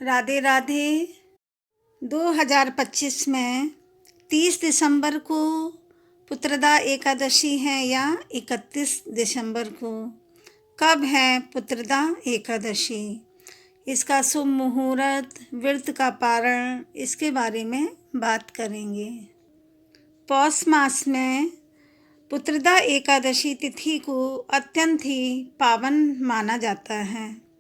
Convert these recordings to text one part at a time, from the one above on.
राधे राधे। 2025 में 30 दिसंबर को पुत्रदा एकादशी है या 31 दिसंबर को? कब है पुत्रदा एकादशी? इसका शुभ मुहूर्त, व्रत का पारण, इसके बारे में बात करेंगे। पौष मास में पुत्रदा एकादशी तिथि को अत्यंत ही पावन माना जाता है।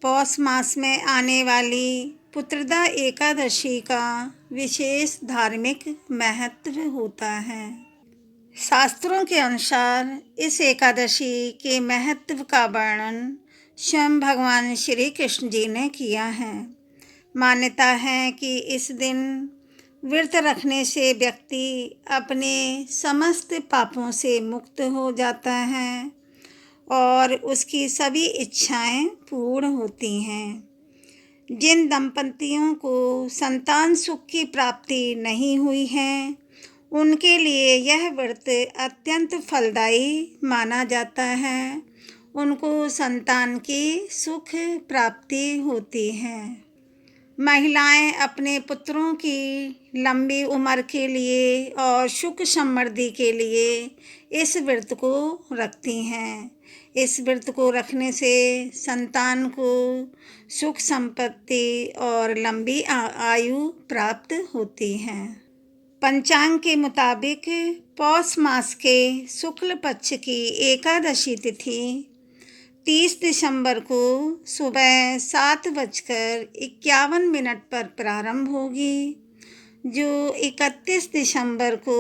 पौष मास में आने वाली पुत्रदा एकादशी का विशेष धार्मिक महत्व होता है। शास्त्रों के अनुसार इस एकादशी के महत्व का वर्णन स्वयं भगवान श्री कृष्ण जी ने किया है। मान्यता है कि इस दिन व्रत रखने से व्यक्ति अपने समस्त पापों से मुक्त हो जाता है और उसकी सभी इच्छाएं पूर्ण होती हैं। जिन दंपतियों को संतान सुख की प्राप्ति नहीं हुई है, उनके लिए यह व्रत अत्यंत फलदायी माना जाता है। उनको संतान की सुख प्राप्ति होती है। महिलाएं अपने पुत्रों की लंबी उम्र के लिए और सुख समृद्धि के लिए इस व्रत को रखती हैं। इस व्रत को रखने से संतान को सुख संपत्ति और लंबी आयु प्राप्त होती है। पंचांग के मुताबिक पौष मास के शुक्ल पक्ष की एकादशी तिथि 30 दिसंबर को सुबह 7:51 पर प्रारंभ होगी, जो 31 दिसंबर को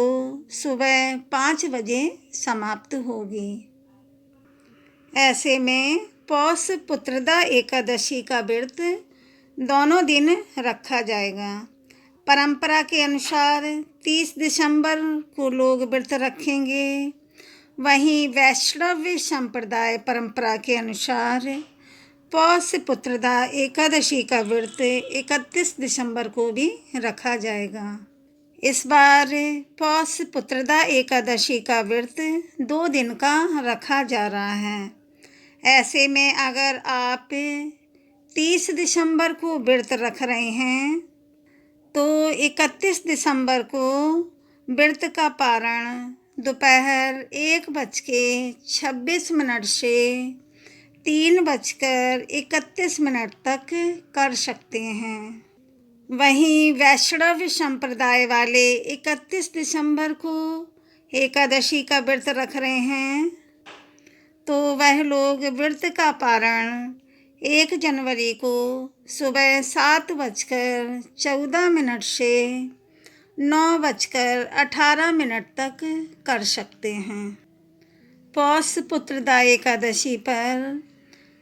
सुबह 5 बजे समाप्त होगी। ऐसे में पौष पुत्रदा एकादशी का व्रत दोनों दिन रखा जाएगा। परंपरा के अनुसार 30 दिसंबर को लोग व्रत रखेंगे। वहीं वैष्णव संप्रदाय परंपरा के अनुसार पौष पुत्रदा एकादशी का व्रत 31 दिसंबर को भी रखा जाएगा। इस बार पौष पुत्रदा एकादशी का व्रत 2 दिन का रखा जा रहा है। ऐसे में अगर आप 30 दिसंबर को व्रत रख रहे हैं तो 31 दिसंबर को व्रत का पारण दोपहर 1:26 से 3:31 तक कर सकते हैं। वहीं वैष्णव संप्रदाय वाले 31 दिसंबर को एकादशी का व्रत रख रहे हैं तो वह लोग व्रत का पारण 1 जनवरी को सुबह 7:14 से 9:18 तक कर सकते हैं। पौष पुत्रदा एकादशी पर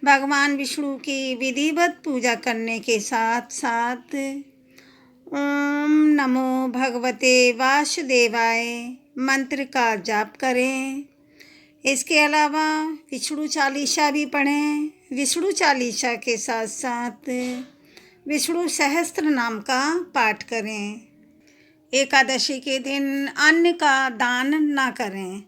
भगवान विष्णु की विधिवत पूजा करने के साथ साथ ओम नमो भगवते वासुदेवाय मंत्र का जाप करें। इसके अलावा विष्णु चालीसा भी पढ़ें। विष्णु चालीसा के साथ साथ विष्णु सहस्त्र नाम का पाठ करें। एकादशी के दिन अन्न का दान न करें।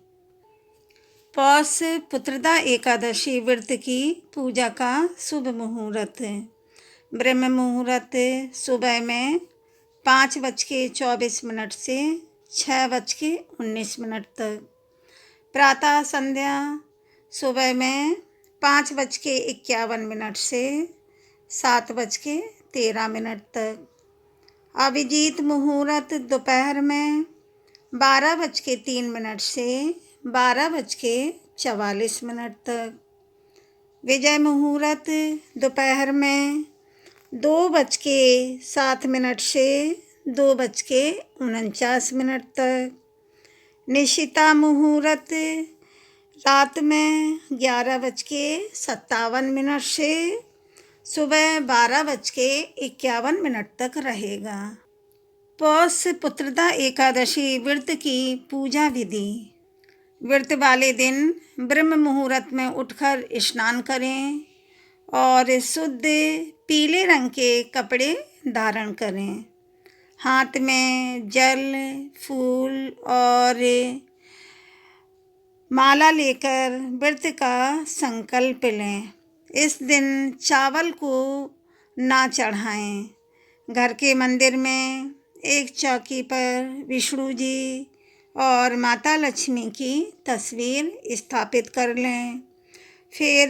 पौष पुत्रदा एकादशी व्रत की पूजा का शुभ मुहूर्त। ब्रह्म मुहूर्त सुबह में 5:24 से 6:19 तक। प्रातः संध्या सुबह में 5:51 से 7:13 तक। अभिजीत मुहूर्त दोपहर में 12:03 से 12:44 तक। विजय मुहूर्त दोपहर में 2:07 से 2:49 तक। निशिता मुहूर्त रात में 11:57 से सुबह 12:51 तक रहेगा। पौष पुत्रदा एकादशी व्रत की पूजा विधि। व्रत वाले दिन ब्रह्म मुहूर्त में उठकर स्नान करें और शुद्ध पीले रंग के कपड़े धारण करें। हाथ में जल, फूल और माला लेकर व्रत का संकल्प लें। इस दिन चावल को ना चढ़ाएं। घर के मंदिर में एक चौकी पर विष्णु जी और माता लक्ष्मी की तस्वीर स्थापित कर लें। फिर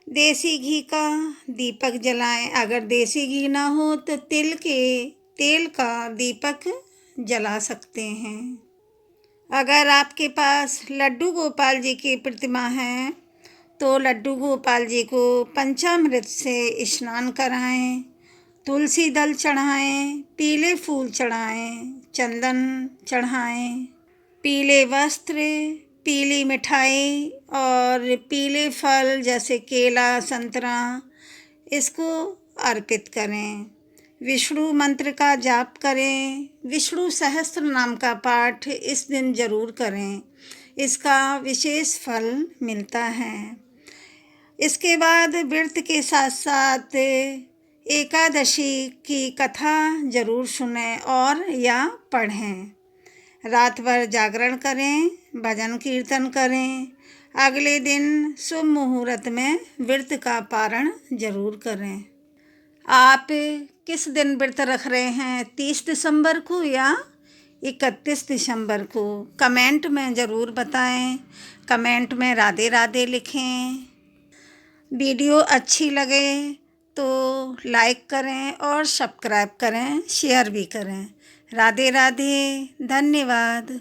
देसी घी का दीपक जलाएं। अगर देसी घी ना हो तो तेल का दीपक जला सकते हैं। अगर आपके पास लड्डू गोपाल जी की प्रतिमा है तो लड्डू गोपाल जी को पंचामृत से स्नान कराएं, तुलसी दल चढ़ाएं, पीले फूल चढ़ाएं, चंदन चढ़ाएं, पीले वस्त्र, पीली मिठाई और पीले फल जैसे केला, संतरा इसको अर्पित करें। विष्णु मंत्र का जाप करें। विष्णु सहस्त्र नाम का पाठ इस दिन ज़रूर करें, इसका विशेष फल मिलता है। इसके बाद व्रत के साथ साथ एकादशी की कथा ज़रूर सुनें और या पढ़ें। रात भर जागरण करें, भजन कीर्तन करें। अगले दिन शुभ मुहूर्त में व्रत का पारण ज़रूर करें। आप किस दिन व्रत रख रहे हैं, 30 दिसंबर को या 31 दिसंबर को? कमेंट में ज़रूर बताएं। कमेंट में राधे राधे लिखें। वीडियो अच्छी लगे तो लाइक करें और सब्सक्राइब करें, शेयर भी करें। राधे राधे, धन्यवाद।